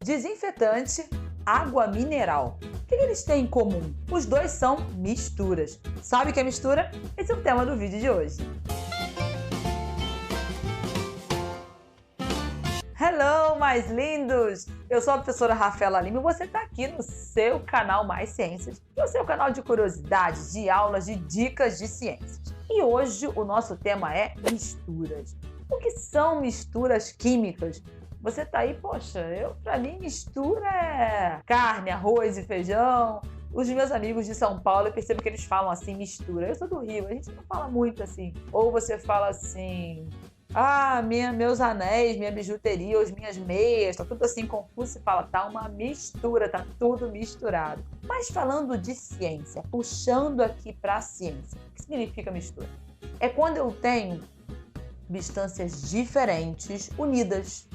Desinfetante, água mineral. O que eles têm em comum? Os dois são misturas. Sabe o que é mistura? Esse é o tema do vídeo de hoje. Hello, mais lindos! Eu sou a professora Rafaela Lima e você está aqui no seu canal Mais Ciências, que é o seu canal de curiosidades, de aulas, de dicas de ciências. E hoje o nosso tema é misturas. O que são misturas químicas? Você tá aí, poxa, pra mim mistura é carne, arroz e feijão. Os meus amigos de São Paulo, eu percebo que eles falam assim, mistura. Eu sou do Rio, a gente não fala muito assim. Ou você fala assim, meus anéis, minha bijuteria, as minhas meias, tá tudo assim confuso. Você fala, tá uma mistura, tá tudo misturado. Mas falando de ciência, puxando aqui pra ciência, o que significa mistura? É quando eu tenho substâncias diferentes unidas.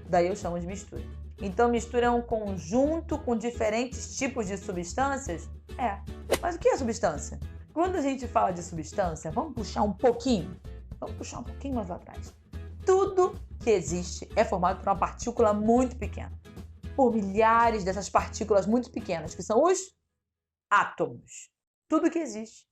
Daí eu chamo de mistura. Então, mistura é um conjunto com diferentes tipos de substâncias? É. Mas o que é substância? Quando a gente fala de substância, vamos puxar um pouquinho mais atrás. Tudo que existe é formado por uma partícula muito pequena. Por milhares dessas partículas muito pequenas, que são os átomos. Tudo que existe.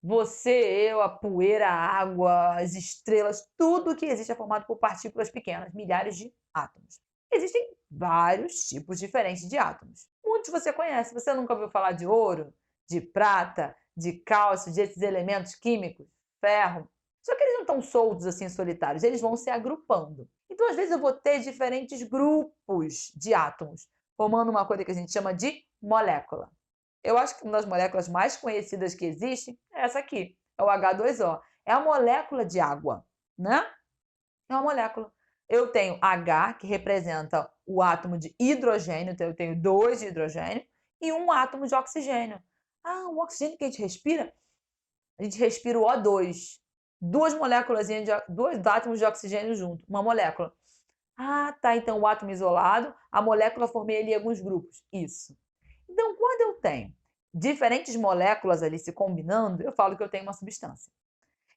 Você, eu, a poeira, a água, as estrelas, tudo que existe é formado por partículas pequenas, milhares de átomos. Existem vários tipos diferentes de átomos. Muitos você conhece, você nunca ouviu falar de ouro, de prata, de cálcio, desses elementos químicos, ferro. Só que eles não estão soltos assim, solitários, eles vão se agrupando. Então, às vezes, eu vou ter diferentes grupos de átomos, formando uma coisa que a gente chama de molécula. Eu acho que uma das moléculas mais conhecidas que existem é essa aqui, é o H2O. É a molécula de água, né? É uma molécula. Eu tenho H, que representa o átomo de hidrogênio, então eu tenho 2 de hidrogênio, e um átomo de oxigênio. O oxigênio que a gente respira o O2. Dois átomos de oxigênio junto, uma molécula. Tá, então o átomo isolado, a molécula formei ali alguns grupos. Isso. Então, quando eu tenho diferentes moléculas ali se combinando, eu falo que eu tenho uma substância.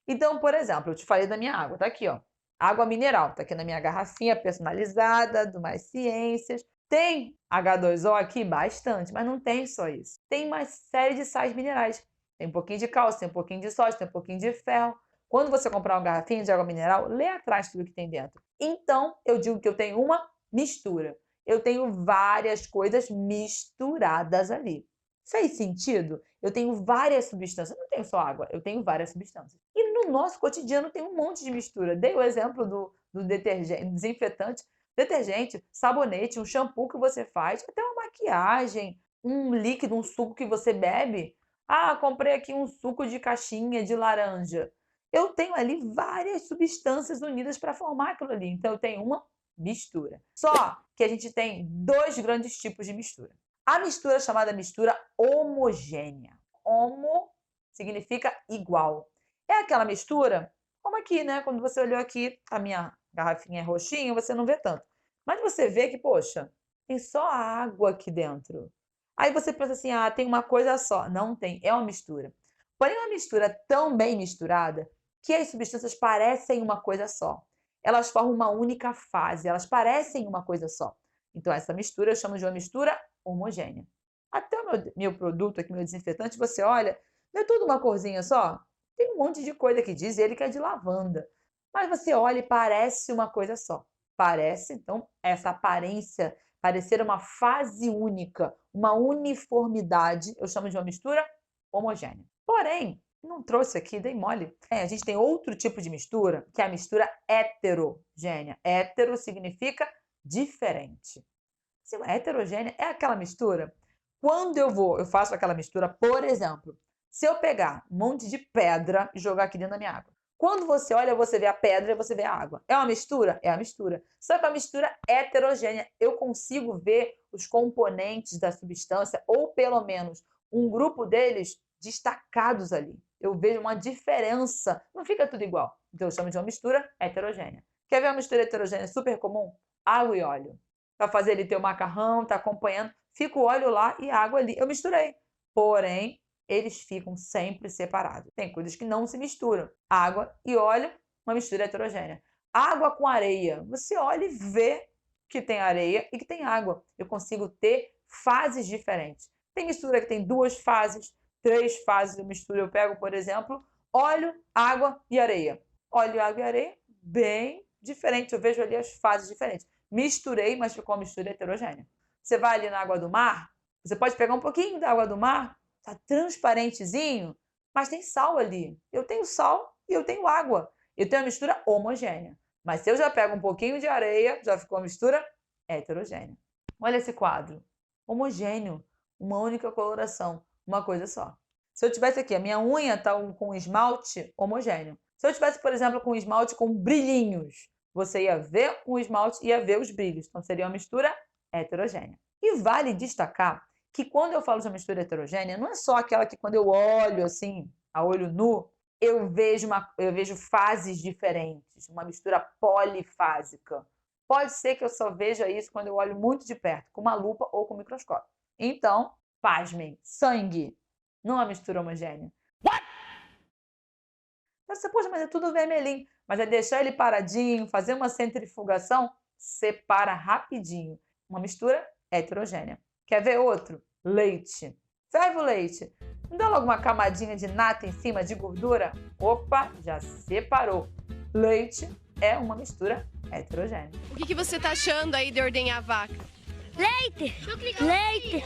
Então, por exemplo, eu te falei da minha água, tá aqui, ó. Água mineral, tá aqui na minha garrafinha personalizada, do Mais Ciências. Tem H2O aqui? Bastante, mas não tem só isso. Tem uma série de sais minerais. Tem um pouquinho de cálcio, tem um pouquinho de sódio, tem um pouquinho de ferro. Quando você comprar uma garrafinha de água mineral, lê atrás tudo que tem dentro. Então, eu digo que eu tenho uma mistura. Eu tenho várias coisas misturadas ali. Fez sentido? Eu tenho várias substâncias. Eu não tenho só água, eu tenho várias substâncias. E no nosso cotidiano tem um monte de mistura. Dei o exemplo do detergente, desinfetante, detergente, sabonete, um shampoo que você faz, até uma maquiagem, um líquido, um suco que você bebe. Comprei aqui um suco de caixinha de laranja. Eu tenho ali várias substâncias unidas para formar aquilo ali. Então, eu tenho uma mistura. Só que a gente tem 2 grandes tipos de mistura. A mistura é chamada mistura homogênea. Homo significa igual. É aquela mistura, como aqui, né? Quando você olhou aqui, a minha garrafinha é roxinha, você não vê tanto. Mas você vê que, poxa, tem só água aqui dentro. Aí você pensa assim, tem uma coisa só. Não tem, é uma mistura. Porém, é uma mistura tão bem misturada que as substâncias parecem uma coisa só. Elas formam uma única fase, elas parecem uma coisa só. Então, essa mistura eu chamo de uma mistura homogênea. Até o meu produto aqui, meu desinfetante, você olha, não é tudo uma corzinha só? Tem um monte de coisa que diz ele que é de lavanda. Mas você olha e parece uma coisa só. Parece, então, essa aparência, parecer uma fase única, uma uniformidade, eu chamo de uma mistura homogênea. Porém, não trouxe aqui, dei mole. A gente tem outro tipo de mistura, que é a mistura heterogênea. Hétero significa diferente. Se heterogênea é aquela mistura. Quando eu faço aquela mistura, por exemplo, se eu pegar um monte de pedra e jogar aqui dentro da minha água. Quando você olha, você vê a pedra e você vê a água. É uma mistura? É a mistura. Só que a mistura heterogênea, eu consigo ver os componentes da substância, ou pelo menos um grupo deles destacados ali. Eu vejo uma diferença. Não fica tudo igual. Então eu chamo de uma mistura heterogênea. Quer ver uma mistura heterogênea super comum? Água e óleo. Para fazer ele ter o macarrão, tá acompanhando, fica o óleo lá e a água ali. Eu misturei. Porém, eles ficam sempre separados. Tem coisas que não se misturam. Água e óleo, uma mistura heterogênea. Água com areia. Você olha e vê que tem areia e que tem água. Eu consigo ter fases diferentes. Tem mistura que tem 2 fases, 3 fases de mistura. Eu pego, por exemplo, óleo, água e areia. Óleo, água e areia, bem diferente. Eu vejo ali as fases diferentes. Misturei, mas ficou uma mistura heterogênea. Você vai ali na água do mar, você pode pegar um pouquinho da água do mar, tá transparentezinho, mas tem sal ali. Eu tenho sal e eu tenho água. Eu tenho uma mistura homogênea. Mas se eu já pego um pouquinho de areia, já ficou uma mistura heterogênea. Olha esse quadro. Homogêneo. Uma única coloração. Uma coisa só. Se eu tivesse aqui, a minha unha está com esmalte homogêneo. Se eu tivesse, por exemplo, com esmalte com brilhinhos, você ia ver o esmalte e ia ver os brilhos. Então, seria uma mistura heterogênea. E vale destacar que quando eu falo de uma mistura heterogênea, não é só aquela que quando eu olho assim, a olho nu, eu vejo fases diferentes, uma mistura polifásica. Pode ser que eu só veja isso quando eu olho muito de perto, com uma lupa ou com um microscópio. Então, pasmem, sangue não é uma mistura homogênea. What? Então você, poxa, mas é tudo vermelhinho. Mas é deixar ele paradinho, fazer uma centrifugação, separa rapidinho. Uma mistura heterogênea. Quer ver outro? Leite. Ferve o leite. Não dá logo uma camadinha de nata em cima, de gordura? Opa, já separou. Leite é uma mistura heterogênea. O que você tá achando aí de ordenhar a vaca? Leite! Leite!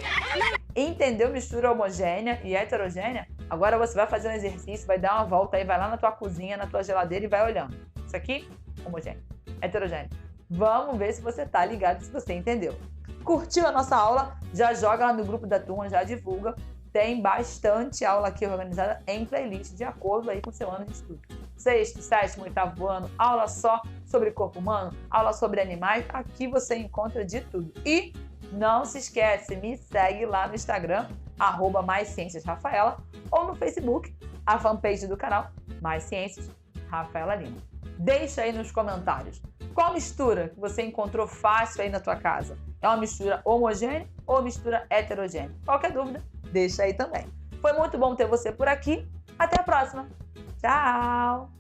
Entendeu mistura homogênea e heterogênea? Agora você vai fazer um exercício, vai dar uma volta aí, vai lá na tua cozinha, na tua geladeira e vai olhando. Isso aqui, homogêneo. Heterogêneo. Vamos ver se você tá ligado, se você entendeu. Curtiu a nossa aula? Já joga lá no grupo da turma, já divulga. Tem bastante aula aqui organizada em playlist, de acordo aí com o seu ano de estudo. 6º, 7º, 8º ano, aula só sobre corpo humano, aula sobre animais, aqui você encontra de tudo. E não se esquece, me segue lá no Instagram, @maiscienciasrafaela, ou no Facebook, a fanpage do canal Mais Ciências Rafaela Lima. Deixa aí nos comentários qual mistura que você encontrou fácil aí na tua casa. É uma mistura homogênea ou mistura heterogênea? Qualquer dúvida, deixa aí também. Foi muito bom ter você por aqui. Até a próxima. Tchau!